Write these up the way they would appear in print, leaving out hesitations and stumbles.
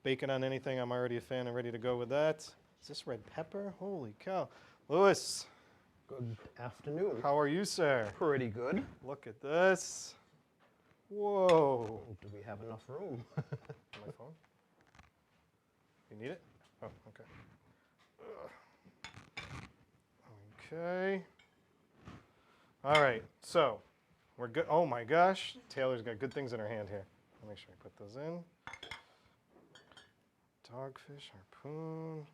Bacon on anything, I'm already a fan and ready to go with that. Is this red pepper? Holy cow. Louis, Good afternoon. how are you, sir? Pretty good. Look at this. Whoa. Do we have enough room? My phone? You need it? Oh, okay. Okay. All right, so we're good. Oh my gosh, Taylor's got good things in her hand here. Let me make sure I put those in. Dogfish, harpoon.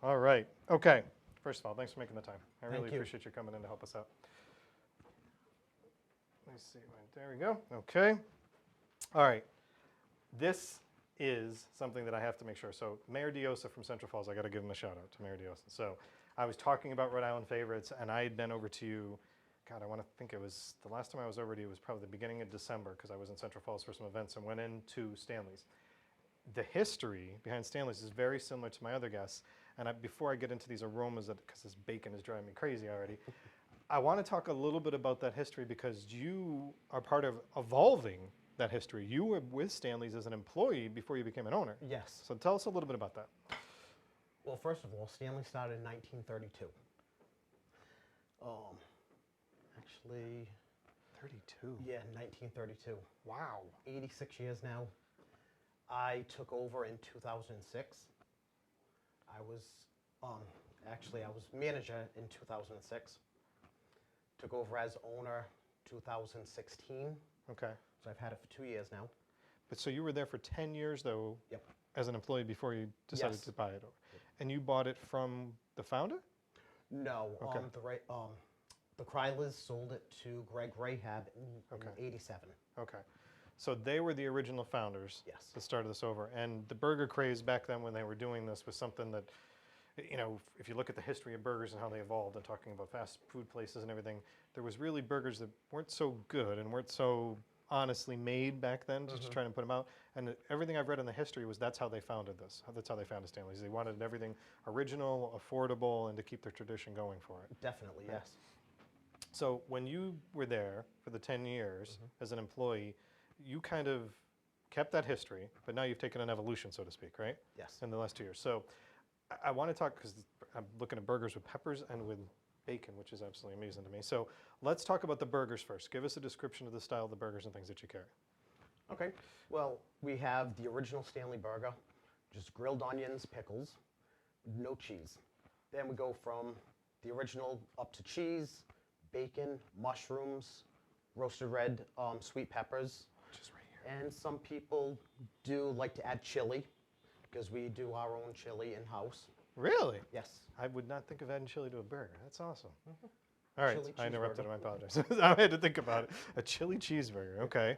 All right, okay. First of all, thanks for making the time. I really appreciate you coming in to help us out. Let me see, there we go, okay. All right, this is something that I have to make sure. So Mayor Diosa from Central Falls, I got to give him a shout out to Mayor Diosa. So I was talking about Rhode Island favorites, and I had been over to you, God, I want to think it was, the last time I was over to you was probably the beginning of December, because I was in Central Falls for some events and went into Stanley's. The history behind Stanley's is very similar to my other guests, and before I get into these aromas, because this bacon is driving me crazy already, I want to talk a little bit about that history because you are part of evolving that history. You were with Stanley's as an employee before you became an owner. Yes. So tell us a little bit about that. Well, first of all, Stanley started in 1932. Actually, 32. yeah, 1932. Wow. 86 years now. I took over in 2006. I was, I was manager in 2006. Took over as owner 2016. Okay. So I've had it for 2 years now. But so you were there for 10 years, though, Yep. as an employee before you decided Yes. to buy it over. And you bought it from the founder? No, Okay. the Krylers sold it to Greg Rahab in Okay. 87. Okay. So they were the original founders Yes. that started this over. And the burger craze back then when they were doing this was something that, you know, if you look at the history of burgers and how they evolved and talking about fast food places and everything, there was really burgers that weren't so good and weren't so honestly made back then, just trying to put them out. And everything I've read in the history was that's how they founded this. That's how they founded Stanley's. They wanted everything original, affordable, and to keep their tradition going for it. Definitely, yes. So when you were there for the 10 years as an employee, you kind of kept that history, but now you've taken an evolution, so to speak, right? Yes. In the last 2 years. So I want to talk, because I'm looking at burgers with peppers and with bacon, which is absolutely amazing to me. So let's talk about the burgers first. Give us a description of the style of the burgers and things that you carry. Okay. Well, we have the original Stanley burger, just grilled onions, pickles, no cheese. Then we go from the original up to cheese, bacon, mushrooms, roasted red sweet peppers. Just right here. And some people do like to add chili, because we do our own chili in-house. Really? Yes. I would not think of adding chili to a burger. That's awesome. All right, Chili I interrupted cheeseburger. him. I apologize. I had to think about it. A chili cheeseburger, okay.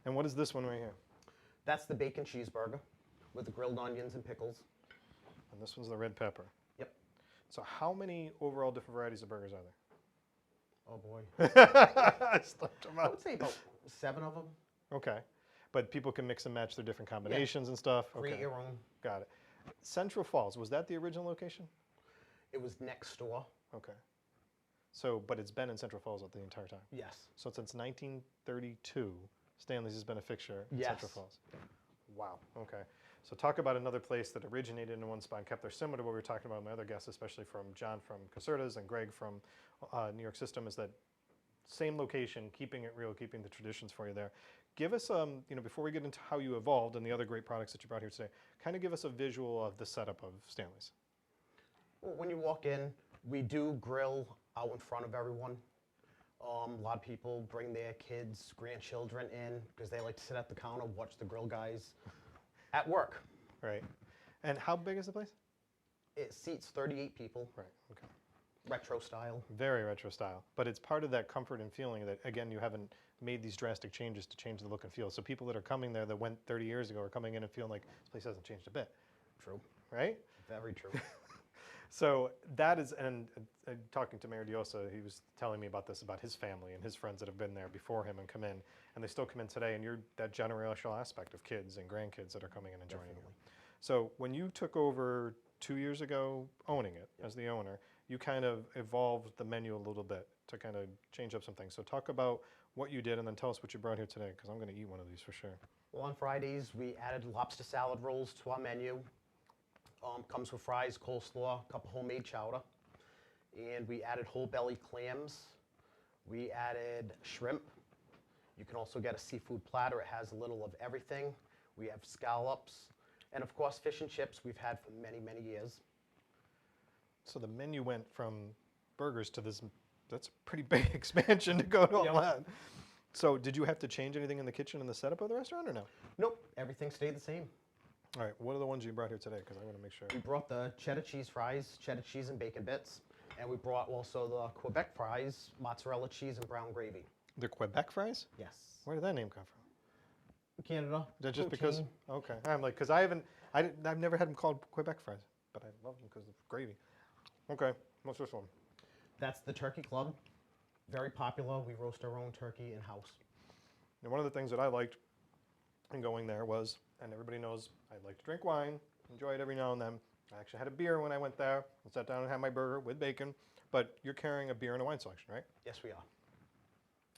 And what is this one right here? That's the bacon cheeseburger with the grilled onions and pickles. And this one's the red pepper. Yep. So how many overall different varieties of burgers are Oh boy. there? I stumped him I out. would say about 7 of them. Okay. But people can mix and match their different combinations and stuff? Create Okay. your own. Got it. Central Falls, was that the original location? It was next door. Okay. So, but it's been in Central Falls the entire time? Yes. So since 1932, Stanley's has been a fixture in Yes. Central Falls. Wow, okay. So talk about another place that originated in one spot and kept there, similar to what we were talking about with my other guests, especially from John from Caserta's and Greg from New York System, is that same location, keeping it real, keeping the traditions for you there. Give us, you know, before we get into how you evolved and the other great products that you brought here today, kind of give us a visual of the setup of Stanley's. Well, when you walk in, we do grill out in front of everyone. A lot of people bring their kids, grandchildren in because they like to sit at the counter, watch the grill guys at work. Right. And how big is the place? It seats 38 people, Right, okay. retro style. Very retro style, but it's part of that comfort and feeling that, again, you haven't made these drastic changes to change the look and feel. So people that are coming there that went 30 years ago are coming in and feeling like this place hasn't changed a bit, True. right? Very true. So that is, and talking to Mayor Diosa, he was telling me about this, about his family and his friends that have been there before him and come in, and they still come in today, and you're that generational aspect of kids and grandkids that are coming in and joining you. So when you took over 2 years ago owning it as the owner, you kind of evolved the menu a little bit to kind of change up some things. So talk about what you did and then tell us what you brought here today, because I'm going to eat one of these for sure. Well, on Fridays, we added lobster salad rolls to our menu. Comes with fries, coleslaw, a cup of homemade chowder. And we added whole belly clams. We added shrimp. You can also get a seafood platter. It has a little of everything. We have scallops. And of course, fish and chips we've had for many, many years. So the menu went from burgers to this, that's a pretty big expansion to go to all Yep. that. So did you have to change anything in the kitchen and the setup of the restaurant or no? Nope, everything stayed the same. All right, what are the ones you brought here today? Because I want to make sure. We brought the cheddar cheese fries, cheddar cheese and bacon bits. And we brought also the Quebec fries, mozzarella cheese and brown gravy. The Quebec fries? Yes. Where did that name come from? Canada. Is that just because? poutine. Okay. I'm like, because I've never had them called Quebec fries, but I love them because of gravy. Okay, what's this one? That's the Turkey Club. Very popular. We roast our own turkey in-house. And one of the things that I liked in going there was, and everybody knows I like to drink wine, enjoy it every now and then. I actually had a beer when I went there. I sat down and had my burger with bacon. But you're carrying a beer and a wine selection, right? Yes, we are.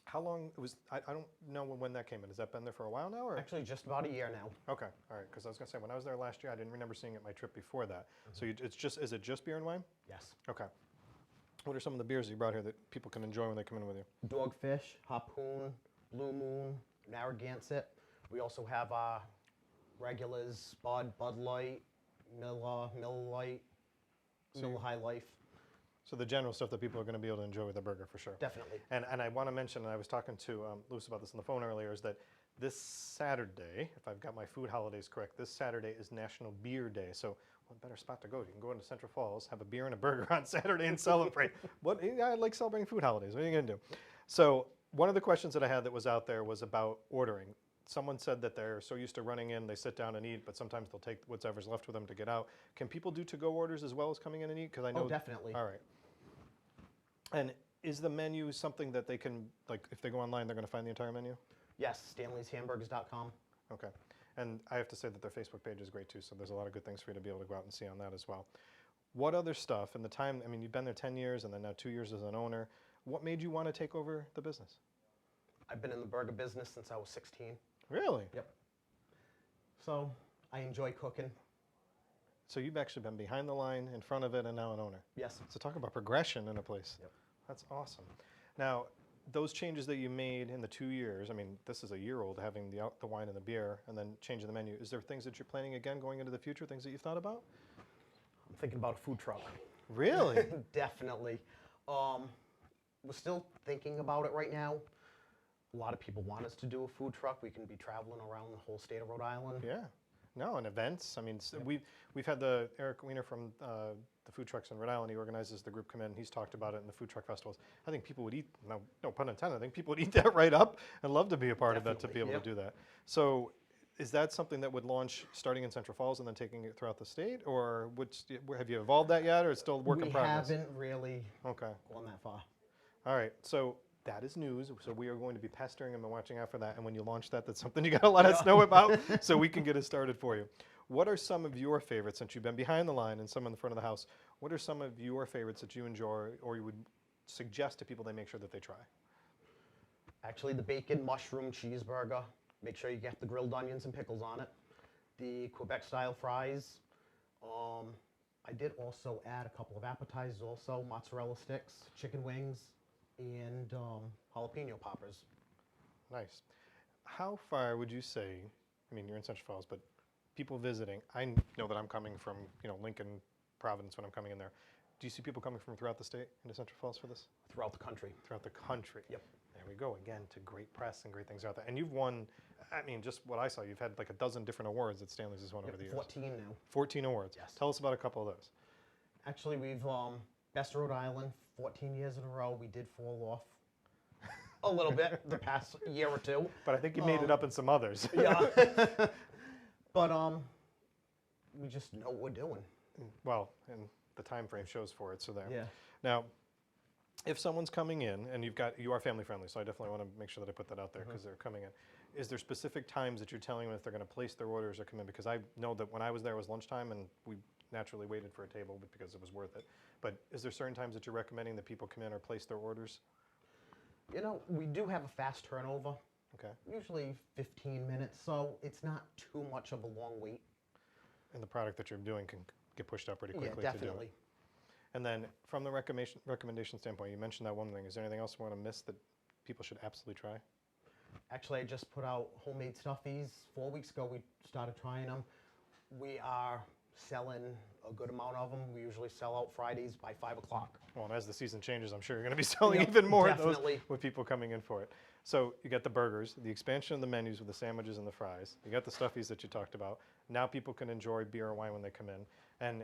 How long it was? I don't know when that came in. Has that been there for a while now, or? Actually, just about a year now. Okay, all right. Because I was gonna say when I was there last year, I didn't remember seeing it my trip before that. So is it just beer and wine? Yes. Okay. What are some of the beers you brought here that people can enjoy when they come in with you? Dogfish, Harpoon, Blue Moon, Narragansett. We also have our regulars, Bud Light, Miller Lite, Miller High Life. So the general stuff that people are going to be able to enjoy with a burger for sure. Definitely. And I want to mention, and I was talking to Luce about this on the phone earlier, is that this Saturday, if I've got my food holidays correct, this Saturday is National Beer Day. So what better spot to go? You can go into Central Falls, have a beer and a burger on Saturday and celebrate. I like celebrating food holidays. What are you going to do? So one of the questions that I had that was out there was about ordering. Someone said that they're so used to running in, they sit down and eat, but sometimes they'll take whatever's left with them to get out. Can people do to-go orders as well as coming in and eat? Because I know. Oh, definitely. All right. And is the menu something that they can, like, if they go online, they're going to find the entire menu? Yes, Stanley'sHamburgers.com. Okay. And I have to say that their Facebook page is great too, so there's a lot of good things for you to be able to go out and see on that as well. What other stuff in the time, I mean, you've been there 10 years and then now 2 years as an owner. What made you want to take over the business? I've been in the burger business since I was 16. Really? Yep. So I enjoy cooking. So you've actually been behind the line, in front of it, and now an owner. Yes. So talk about progression in a place. Yep. That's awesome. Now, those changes that you made in the 2 years, I mean, this is a year old, having the wine and the beer, and then changing the menu. Is there things that you're planning again going into the future, things that you've thought about? I'm thinking about a food truck. Really? Definitely. We're still thinking about it right now. A lot of people want us to do a food truck. We can be traveling around the whole state of Rhode Island. Yeah. No, and events. I mean, we've had the Eric Wiener from the food trucks in Rhode Island. He organizes the group come in. He's talked about it in the food truck festivals. I think people would eat. No pun intended. I think people would eat that right up and love to be a part of that, to be able to do that. So, is that something that would launch starting in Central Falls and then taking it throughout the state, or have you evolved that yet, or it's still a work in progress? We haven't really Okay. gone that far. All right. So that is news. So we are going to be pestering them and watching out for that. And when you launch that, that's something you got to let us know about so we can get it started for you. What are some of your favorites, since you've been behind the line and some in the front of the house, what are some of your favorites that you enjoy or you would suggest to people they make sure that they try? Actually, the bacon mushroom cheeseburger. Make sure you get the grilled onions and pickles on it. The Quebec style fries. I did also add a couple of appetizers also, mozzarella sticks, chicken wings, and jalapeno poppers. Nice. How far would you say, I mean, you're in Central Falls, but people visiting, I know that I'm coming from, Lincoln, Providence when I'm coming in there. Do you see people coming from throughout the state into Central Falls for this? Throughout the country. Throughout the country. Yep. There we go again to great press and great things out there. And you've won, I mean, just what I saw, you've had like a dozen different awards that Stanley's has won over the years. 14 now. 14 awards. Yes. Tell us about a couple of those. Actually, we've Best Rhode Island 14 years in a row. We did fall off a little bit the past year or two. But I think you made it up in some others. Yeah. But we just know what we're doing. Well, and the time frame shows for it, so there. Yeah. Now, if someone's coming in, and you are family friendly, so I definitely want to make sure that I put that out there because they're coming in. Is there specific times that you're telling them if they're going to place their orders or come in? Because I know that when I was there it was lunchtime, and we naturally waited for a table because it was worth it. But is there certain times that you're recommending that people come in or place their orders? We do have a fast turnover. Okay. Usually 15 minutes, so it's not too much of a long wait. And the product that you're doing can get pushed up pretty Yeah, quickly to do definitely. it. And then from the recommendation standpoint, you mentioned that one thing. Is there anything else you want to miss that people should absolutely try? Actually, I just put out homemade stuffies 4 weeks ago. We started trying them. We are selling a good amount of them. We usually sell out Fridays by 5 o'clock. Well, and as the season changes, I'm sure you're going to be selling Yep, even more of those definitely. with people coming in for it. So you got the burgers, the expansion of the menus with the sandwiches and the fries. You got the stuffies that you talked about. Now people can enjoy beer or wine when they come in. And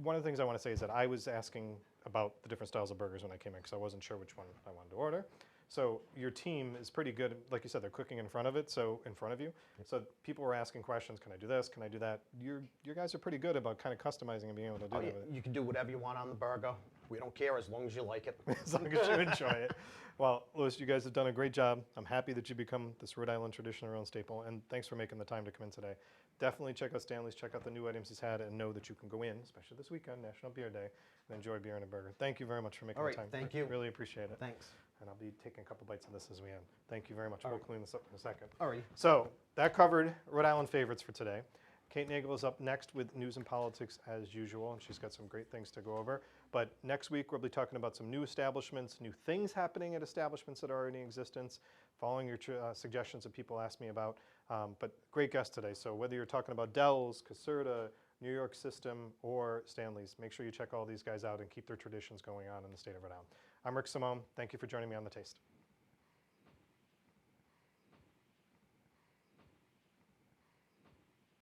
one of the things I want to say is that I was asking about the different styles of burgers when I came in because I wasn't sure which one I wanted to order. So your team is pretty good. Like you said, they're cooking in front of it, so in front of you. So people were asking questions. Can I do this? Can I do that? Your guys are pretty good about kind of customizing and being able to do Oh, yeah, that. you can do whatever you want on the burger. We don't care as long as you like it. As long as you enjoy it. Well, Louis, you guys have done a great job. I'm happy that you become this Rhode Island tradition around staple, and thanks for making the time to come in today. Definitely check out Stanley's, check out the new items he's had, and know that you can go in, especially this weekend, National Beer Day, and enjoy beer and a burger. Thank you very much for making All right, the time. thank you. Really appreciate it. Thanks. And I'll be taking a couple bites of this as we end. Thank you very much. All We'll right. clean this up in a second. All right. So that covered Rhode Island favorites for today. Kate Nagel is up next with news and politics as usual, and she's got some great things to go over. But next week we'll be talking about some new establishments, new things happening at establishments that are already in existence, following your suggestions that people ask me about. But great guest today. So whether you're talking about Dell's, Caserta, New York System, or Stanley's, make sure you check all these guys out and keep their traditions going on in the state of Rhode Island. I'm Rick Simone. Thank you for joining me on The Taste.